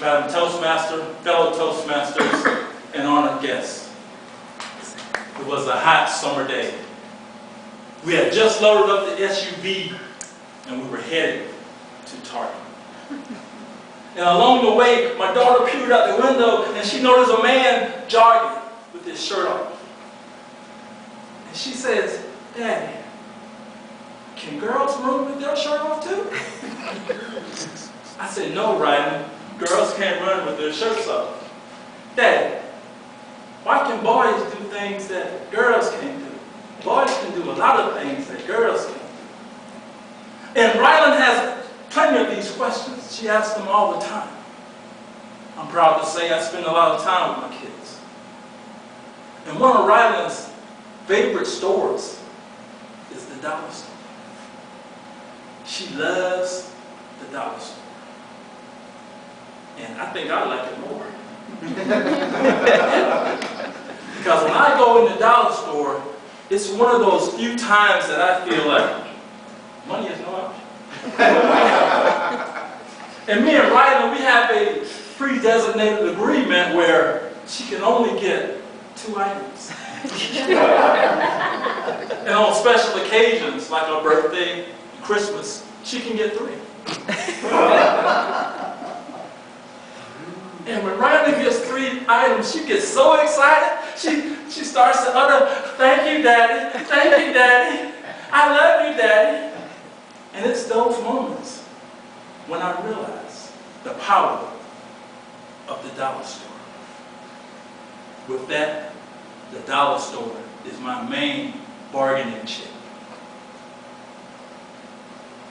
Madam Toastmaster, fellow Toastmasters, and honored guests. It was a hot summer day. We had just loaded up the SUV and we were headed to Target. And along the way, my daughter peered out the window and she noticed a man jogging with his shirt off. And she says, "Daddy, can girls run with their shirt off too?" I said, "No, Ryden, girls can't run with their shirts off." "Daddy, why can boys do things that girls can't do? Boys can do a lot of things that girls can't do." And Rylan has plenty of these questions. She asks them all the time. I'm proud to say I spend a lot of time with my kids. And one of Rylan's favorite stores is the dollar store. She loves the dollar store. And I think I like it more. Because when I go in the dollar store, it's one of those few times that I feel like money is no option. And me and Rylan, we have a pre-designated agreement where she can only get 2 items. And on special occasions, like her birthday, Christmas, she can get 3. And when Rylan gets 3 items, she gets so excited, she starts to utter, "Thank you, Daddy. Thank you, Daddy. I love you, Daddy." And it's those moments when I realize the power of the dollar store. With that, the dollar store is my main bargaining chip.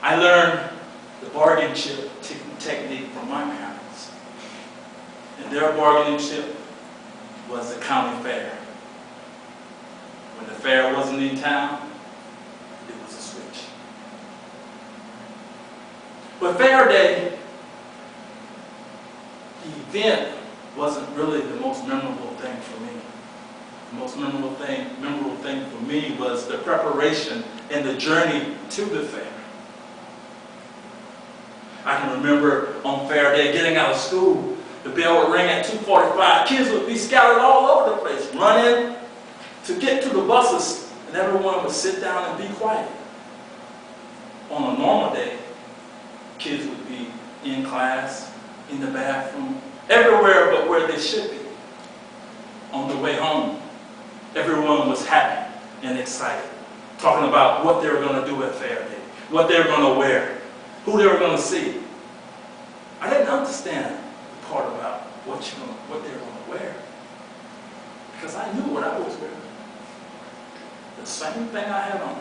I learned the bargain chip technique from my parents. And their bargaining chip was the county fair. When the fair wasn't in town, it was a switch. But Fair Day, the event wasn't really the most memorable thing for me. The most memorable thing for me was the preparation and the journey to the fair. I can remember on Fair Day getting out of school, the bell would ring at 2:45. Kids would be scattered all over the place, running to get to the buses, and everyone would sit down and be quiet. On a normal day, kids would be in class, in the bathroom, everywhere but where they should be. On the way home, everyone was happy and excited, talking about what they were going to do at Fair Day, what they were going to wear, who they were going to see. I didn't understand the part about what they were going to wear, because I knew what I was wearing. The same thing I had on.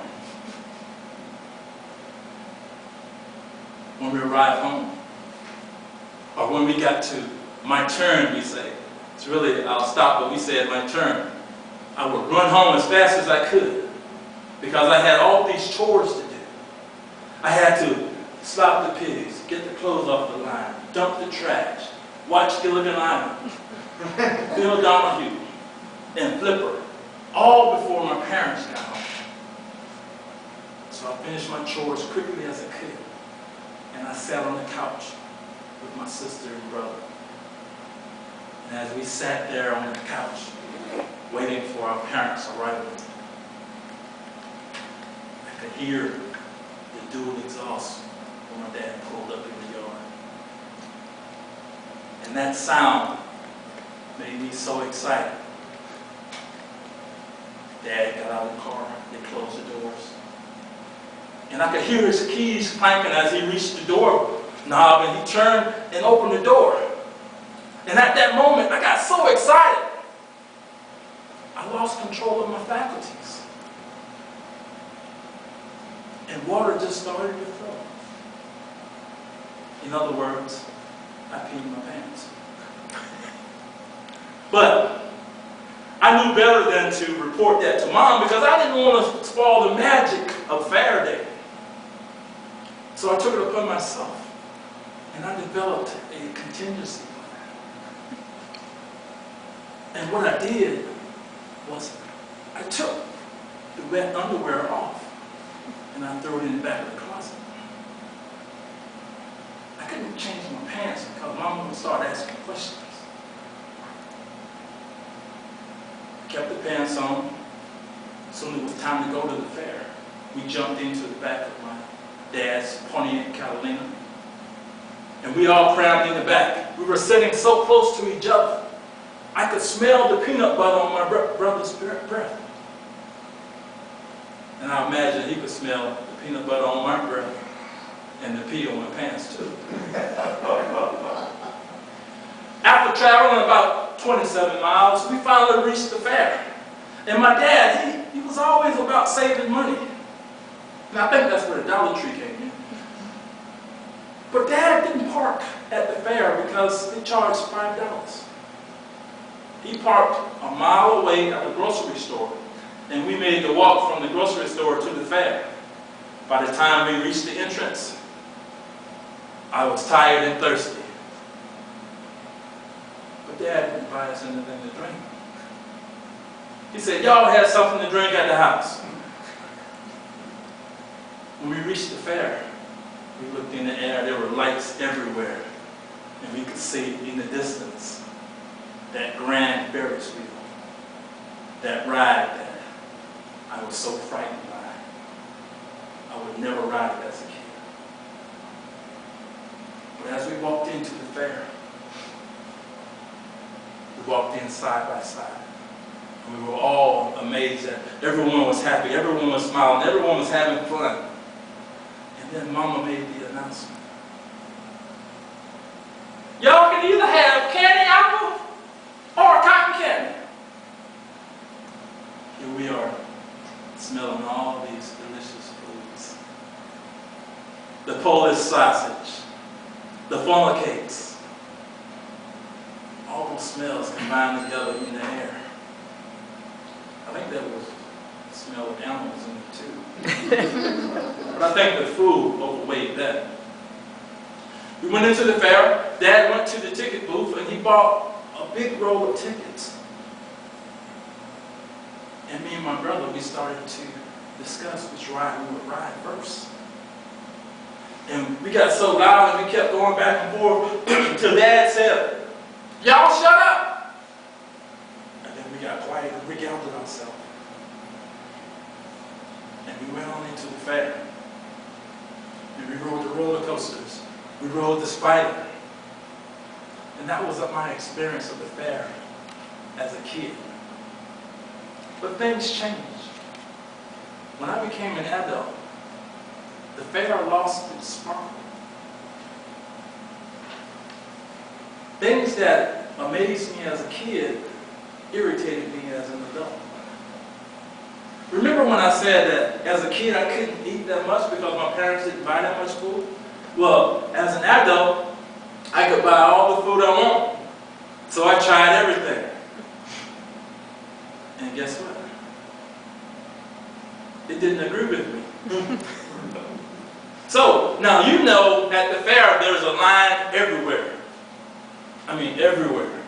When we arrived home, or when we got to my turn, we say, it's really, I'll stop, but we said my turn. I would run home as fast as I could, because I had all these chores to do. I had to slop the pigs, get the clothes off the line, dump the trash, watch Gilligan Island, Bill Donahue, and Flipper, all before my parents got home. So I finished my chores quickly as I could, and I sat on the couch with my sister and brother. And as we sat there on the couch, waiting for our parents' arrival, I could hear the dual exhaust when my dad pulled up in the yard. And that sound made me so excited. Dad got out of the car, they closed the doors. And I could hear his keys clanking as he reached the door knob, and he turned and opened the door. And at that moment, I got so excited, I lost control of my faculties. And water just started to flow. In other words, I peed my pants. But I knew better than to report that to Mom, because I didn't want to spoil the magic of Fair Day. So I took it upon myself, and I developed a contingency plan. And what I did was I took the wet underwear off, and I threw it in the back of the closet. I couldn't change my pants because Mama would start asking questions. Kept the pants on. Soon it was time to go to the fair. We jumped into the back of my dad's Pontiac Catalina. And we all crammed in the back. We were sitting so close to each other, I could smell the peanut butter on my brother's breath. And I imagine he could smell the peanut butter on my breath and the pee on my pants too. After traveling about 27 miles, we finally reached the fair. And my dad, he was always about saving money. And I think that's where the Dollar Tree came in. But Dad didn't park at the fair because they charged $5. He parked a mile away at the grocery store, and we made the walk from the grocery store to the fair. By the time we reached the entrance, I was tired and thirsty. But Dad didn't buy us anything to drink. He said, y'all had something to drink at the house. When we reached the fair, we looked in the air, there were lights everywhere, and we could see in the distance that grand Ferris wheel, that ride that I was so frightened by. I would never ride it as a kid. But as we walked into the fair, we walked in side by side. And we were all amazed that everyone was happy, everyone was smiling, everyone was having fun. And then Mama made the announcement. Y'all can either have candy apple or cotton candy. Here we are, smelling all these delicious foods. The Polish sausage, the funnel cakes. All those smells combined together in the air. I think that was the smell of animals in it too. But I think the food overweighed that. We went into the fair. Dad went to the ticket booth and he bought a big roll of tickets. And me and my brother, we started to discuss which ride we would ride first. And we got so loud and we kept going back and forth till Dad said, y'all shut up! And then we got quiet and regathered ourselves. And we went on into the fair. And we rode the roller coasters. We rode the spider. And that was my experience of the fair as a kid. But things changed. When I became an adult, the fair lost its sparkle. Things that amazed me as a kid irritated me as an adult. Remember when I said that as a kid I couldn't eat that much because my parents didn't buy that much food? Well, as an adult, I could buy all the food I want. So I tried everything. And guess what? It didn't agree with me. So, now you know at the fair there's a line everywhere. I mean everywhere.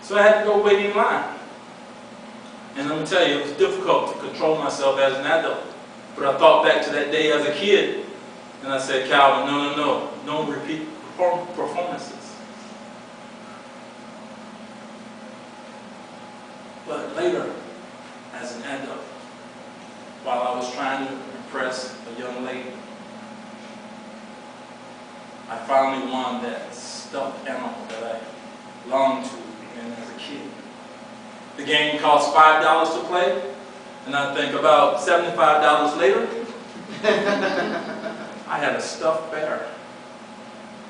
So I had to go wait in line. And I'm going to tell you, it was difficult to control myself as an adult. But I thought back to that day as a kid, and I said, Calvin, no repeat performances. But later, as an adult, while I was trying to impress a young lady, I finally won that stuffed animal that I longed to win as a kid. The game cost $5 to play, and I think about $75 later, I had a stuffed bear.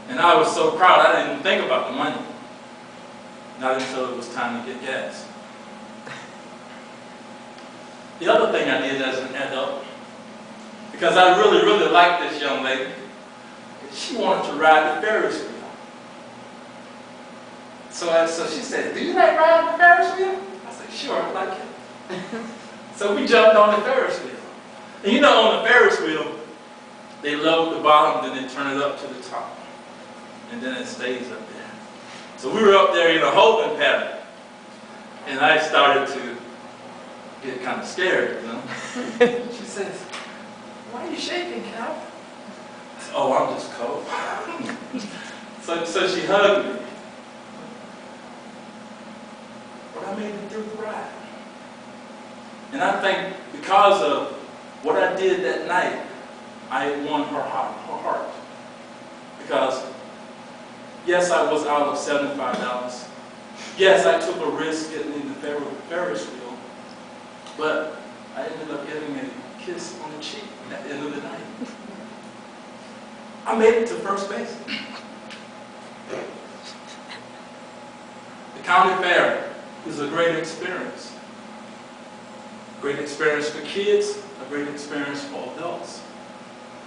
And I was so proud, I didn't even think about the money. Not until it was time to get gas. The other thing I did as an adult, because I really liked this young lady, she wanted to ride the Ferris wheel. So she said, do you like riding the Ferris wheel? I said, sure, I like it. So we jumped on the Ferris wheel. And you know, on the Ferris wheel, they load the bottom, then they turn it up to the top. And then it stays up there. So we were up there in a holding pattern. And I started to get kind of scared, you know. She says, why are you shaking, Cal? I said, oh, I'm just cold. So she hugged me. But I made it through the ride. And I think because of what I did that night, I won her heart. Because, yes, I was out of $75. Yes, I took a risk getting in the Ferris wheel. But I ended up getting a kiss on the cheek at the end of the night. I made it to first base. The county fair is a great experience. Great experience for kids, a great experience for adults.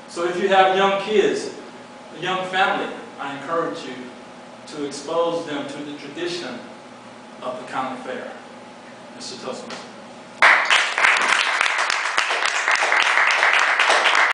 So if you have young kids, a young family, I encourage you to expose them to the tradition of the county fair. Mr. Toastmaster.